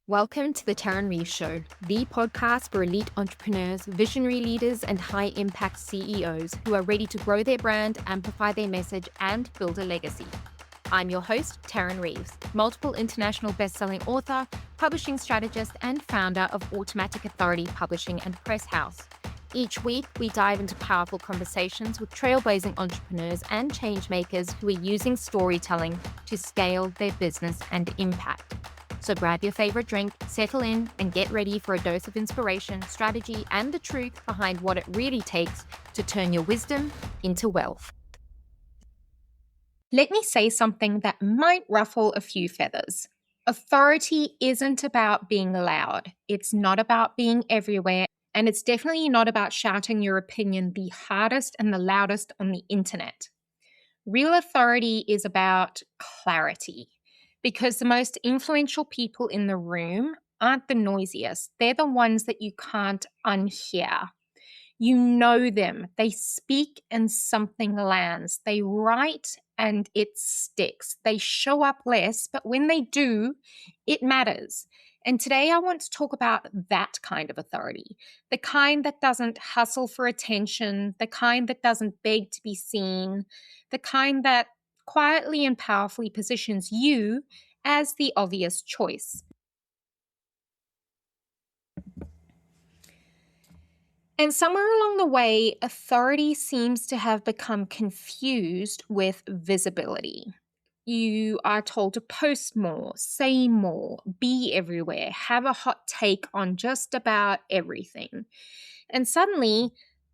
Welcome to the Tarryn Reeves Show, the podcast for elite entrepreneurs, visionary leaders, and high-impact CEOs who are ready to grow their brand, amplify their message, and build a legacy. I'm your host, Tarryn Reeves, multiple international best-selling author, publishing strategist, and founder of Automatic Authority Publishing and Press House. Each week, we dive into powerful conversations with trailblazing entrepreneurs and changemakers who are using storytelling to scale their business and impact. So grab your favorite drink, settle in, and get ready for a dose of inspiration, strategy, and the truth behind what it really takes to turn your wisdom into wealth. Let me say something that might ruffle a few feathers. Authority isn't about being loud. It's not about being everywhere. And it's definitely not about shouting your opinion the hardest and the loudest on the internet. Real authority is about clarity. Because the most influential people in the room aren't the noisiest. They're the ones that you can't unhear. You know them. They speak and something lands. They write and it sticks. They show up less, but when they do, it matters. And today I want to talk about that kind of authority, the kind that doesn't hustle for attention, the kind that doesn't beg to be seen, the kind that quietly and powerfully positions you as the obvious choice. And somewhere along the way, authority seems to have become confused with visibility. You are told to post more, say more, be everywhere, have a hot take on just about everything. And suddenly,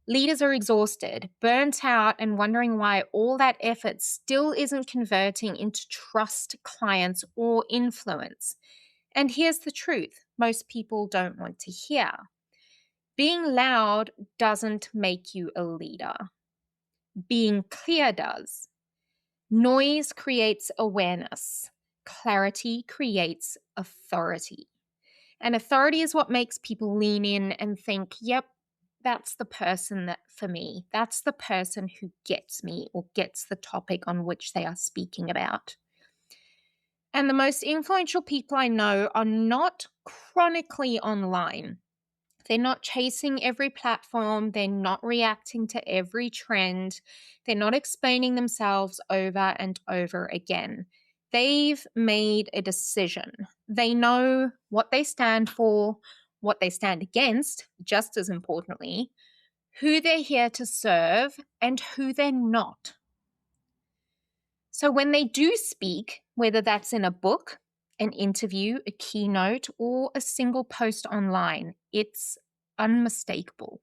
leaders are exhausted, burnt out, and wondering why all that effort still isn't converting into trust, clients, or influence. And here's the truth: most people don't want to hear. Being loud doesn't make you a leader. Being clear does. Noise creates awareness. Clarity creates authority. And authority is what makes people lean in and think, yep, that's the person that for me. That's the person who gets me or gets the topic on which they are speaking about. And the most influential people I know are not chronically online. They're not chasing every platform. They're not reacting to every trend. They're not explaining themselves over and over again. They've made a decision. They know what they stand for, what they stand against, just as importantly, who they're here to serve, and who they're not. So when they do speak, whether that's in a book, an interview, a keynote, or a single post online, it's unmistakable.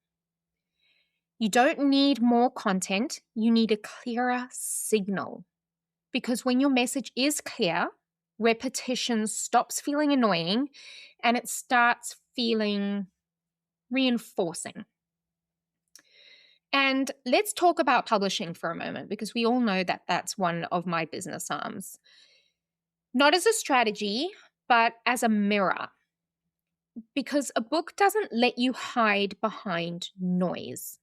You don't need more content, you need a clearer signal. Because when your message is clear, repetition stops feeling annoying and it starts feeling reinforcing. And let's talk about publishing for a moment, because we all know that that's one of my business arms. Not as a strategy, but as a mirror. Because a book doesn't let you hide behind noise.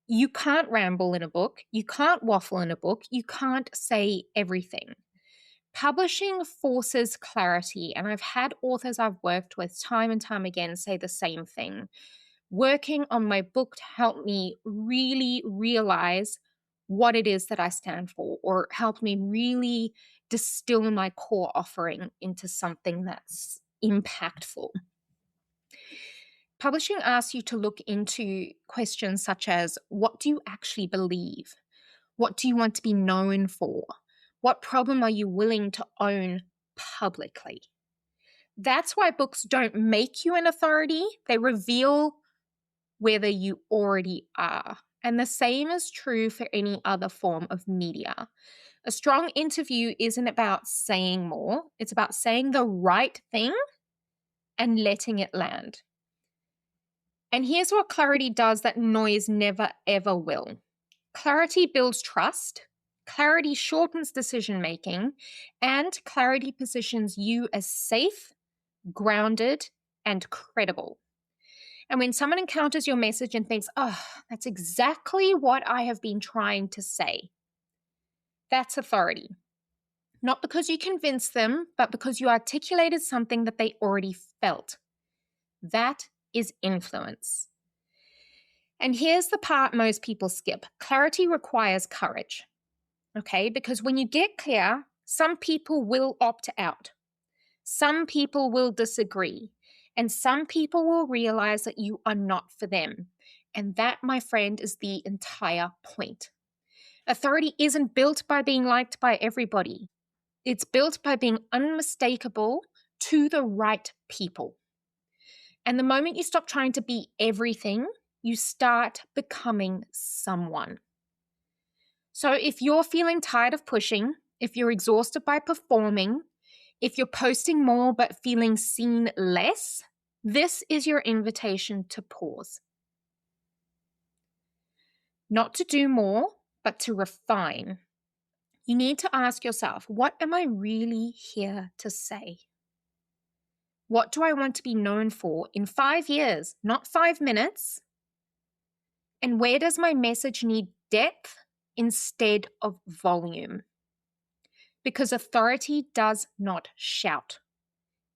You can't ramble in a book. You can't waffle in a book. You can't say everything. Publishing forces clarity, and I've had authors I've worked with time and time again say the same thing. Working on my book helped me really realize what it is that I stand for, or helped me really distill my core offering into something that's impactful. Publishing asks you to look into questions such as, what do you actually believe? What do you want to be known for? What problem are you willing to own publicly? That's why books don't make you an authority. They reveal whether you already are. And the same is true for any other form of media. A strong interview isn't about saying more. It's about saying the right thing and letting it land. And here's what clarity does that noise never, ever will. Clarity builds trust. Clarity shortens decision-making, and clarity positions you as safe, grounded, and credible. And when someone encounters your message and thinks, oh, that's exactly what I have been trying to say, that's authority. Not because you convinced them, but because you articulated something that they already felt. That is influence. And here's the part most people skip. Clarity requires courage, okay? Because when you get clear, some people will opt out. Some people will disagree. And some people will realize that you are not for them. And that, my friend, is the entire point. Authority isn't built by being liked by everybody. It's built by being unmistakable to the right people. And the moment you stop trying to be everything, you start becoming someone. So if you're feeling tired of pushing, if you're exhausted by performing, if you're posting more but feeling seen less, this is your invitation to pause. Not to do more, but to refine. You need to ask yourself, what am I really here to say? What do I want to be known for in 5 years, not 5 minutes? And where does my message need depth instead of volume? Because authority does not shout.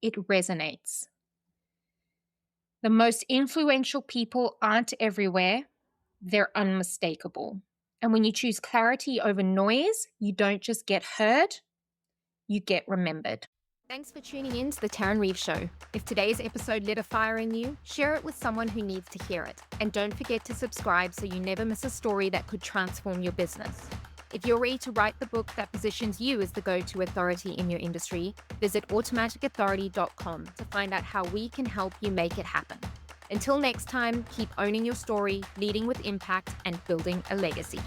It resonates. The most influential people aren't everywhere. They're unmistakable. And when you choose clarity over noise, you don't just get heard, you get remembered. Thanks for tuning in to the Tarryn Reeves Show. If today's episode lit a fire in you, share it with someone who needs to hear it. And don't forget to subscribe so you never miss a story that could transform your business. If you're ready to write the book that positions you as the go-to authority in your industry, visit automaticauthority.com to find out how we can help you make it happen. Until next time, keep owning your story, leading with impact, and building a legacy.